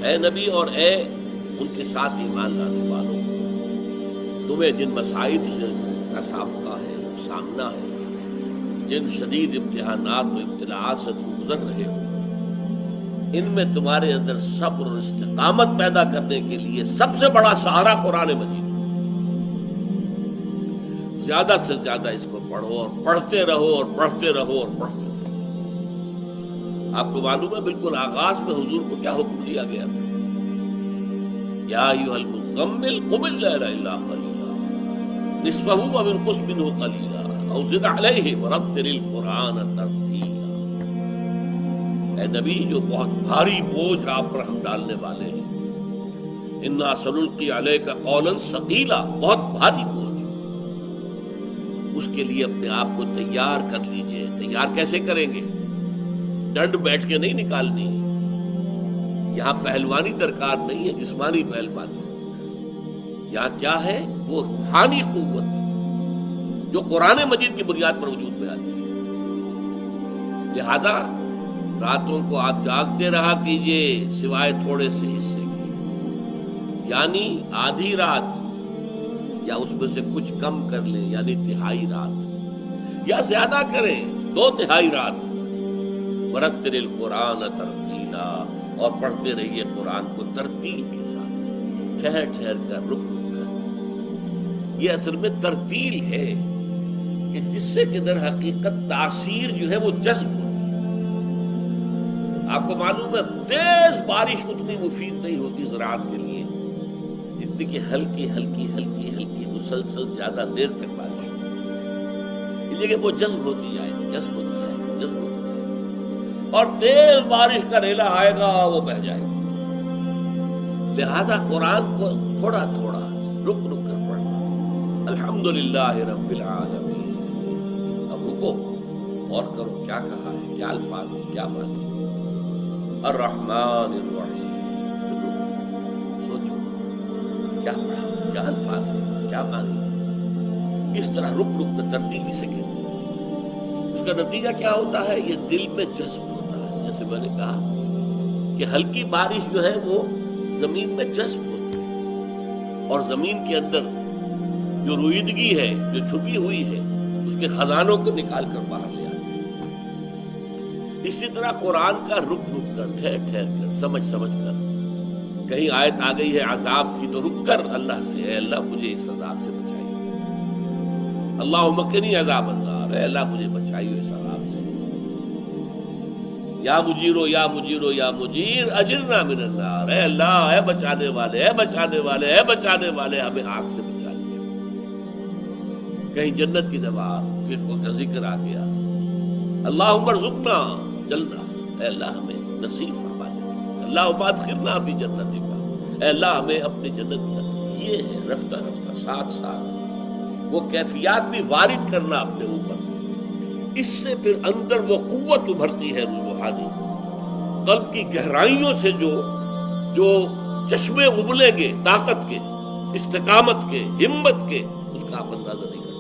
اے نبی اور اے ان کے ساتھ ایمان لانے والوں، تمہیں جن مصائب سے کا سابقہ ہے، سامنا ہے، جن شدید امتحانات و ابتلاءات سے تم گزر رہے ہو، ان میں تمہارے اندر صبر اور استقامت پیدا کرنے کے لیے سب سے بڑا سہارا قرآن مجید ہے۔ زیادہ سے زیادہ اس کو پڑھو اور پڑھتے رہو اور پڑھتے رہو اور پڑھتے رہو۔ آپ کو معلوم ہے بالکل آغاز میں حضور کو کیا حکم دیا گیا تھا؟ یا ایھا المزمل قم اللیل الا قلیلا نصفہ او انقص منہ قلیلا او زد علیہ ورتل القرآن ترتیلا۔ اے نبی، جو بہت بھاری بوجھ آپ پر ہم ڈالنے والے ہیں، انا سنلقی علیک قولا ثقیلا، بہت بھاری بوجھ، اس کے لیے اپنے آپ کو تیار کر لیجئے۔ تیار کیسے کریں گے؟ ڈنڈ بیٹھ کے نہیں نکالنی، یہاں پہلوانی درکار نہیں ہے، جسمانی پہلوانی، یہاں کیا ہے؟ وہ روحانی قوت جو قرآن مجید کی بنیاد پر وجود میں آتی ہے۔ لہذا راتوں کو آپ جاگتے رہا کیجئے سوائے تھوڑے سے حصے کے، یعنی آدھی رات یا اس میں سے کچھ کم کر لیں، یعنی تہائی رات، یا زیادہ کریں 2/3 رات۔ ورتل القرآن ترتیلا، اور پڑھتے رہیے قرآن کو ترتیل کے ساتھ، ٹھہر ٹھہر کر، رک رک کر۔ یہ اصل میں ترتیل ہے کہ جس سے کہ در حقیقت تاثیر جو ہے وہ جذب ہوتی ہے۔ آپ کو معلوم ہے تیز بارش اتنی مفید نہیں ہوتی زراعت کے لیے جتنی کہ ہلکی ہلکی ہلکی ہلکی مسلسل زیادہ دیر تک بارش ہوتی، اس لیے کہ وہ جذب ہوتی جائے، جذب ہوتی جائے، جذب ہوتی جائے، اور تیز بارش کا ریلا آئے گا وہ بہہ جائے گا۔ لہذا قرآن کو تھوڑا تھوڑا رک رک کر پڑھنا۔ الحمدللہ رب العالمین، اب رکو، غور کرو کیا کہا ہے، کیا الفاظ ہیں، کیا معنی۔ الرحمن الرحیم، سوچو کیا پڑھا، کیا الفاظ ہیں، کیا معنی۔ اس طرح رک رک کر ترتیبی سے کہتے ہیں۔ اس کا نتیجہ کیا ہوتا ہے؟ یہ دل میں جذب ہوتا ہے۔ جیسے میں نے کہا کہ ہلکی بارش جو ہے وہ زمین میں جذب ہوتی ہے، اور زمین کے اندر جو رویدگی ہے، جو چھپی ہوئی ہے، اس کے خزانوں کو نکال کر باہر لے آتی ہے۔ اسی طرح قرآن کا رک رک کر، ٹھہر ٹھہر کر، سمجھ سمجھ کر، کہیں آیت آ گئی ہے عذاب کی تو رک کر اللہ سے، اے اللہ مجھے اس عذاب سے بچائیے، اللہم قنی عذاب النار، اے اللہ مجھے بچائیے اس عذاب سے، یا مجیرو یا مجیرو یا مجیر اجرنا من النار، اے اللہ، اے بچانے والے، اے بچانے والے، اے بچانے والے، ہمیں آگ سے بچا لیجیے۔ کہیں جنت کی دعا کا ذکر آ گیا، اللہم ارزقنا جلنا، اے اللہ ہمیں نصیب فرما دے، اللہم ادخلنا فی جنتک، اے اللہ ہمیں اپنی جنت میں۔ یہ ہے رفتہ رفتہ ساتھ ساتھ وہ کیفیات بھی وارد کرنا اپنے اوپر، اس سے پھر اندر وہ قوت ابھرتی ہے روحانی، قلب کی گہرائیوں سے جو چشمے ابلیں گے طاقت کے، استقامت کے، ہمت کے، اس کا آپ اندازہ نہیں کر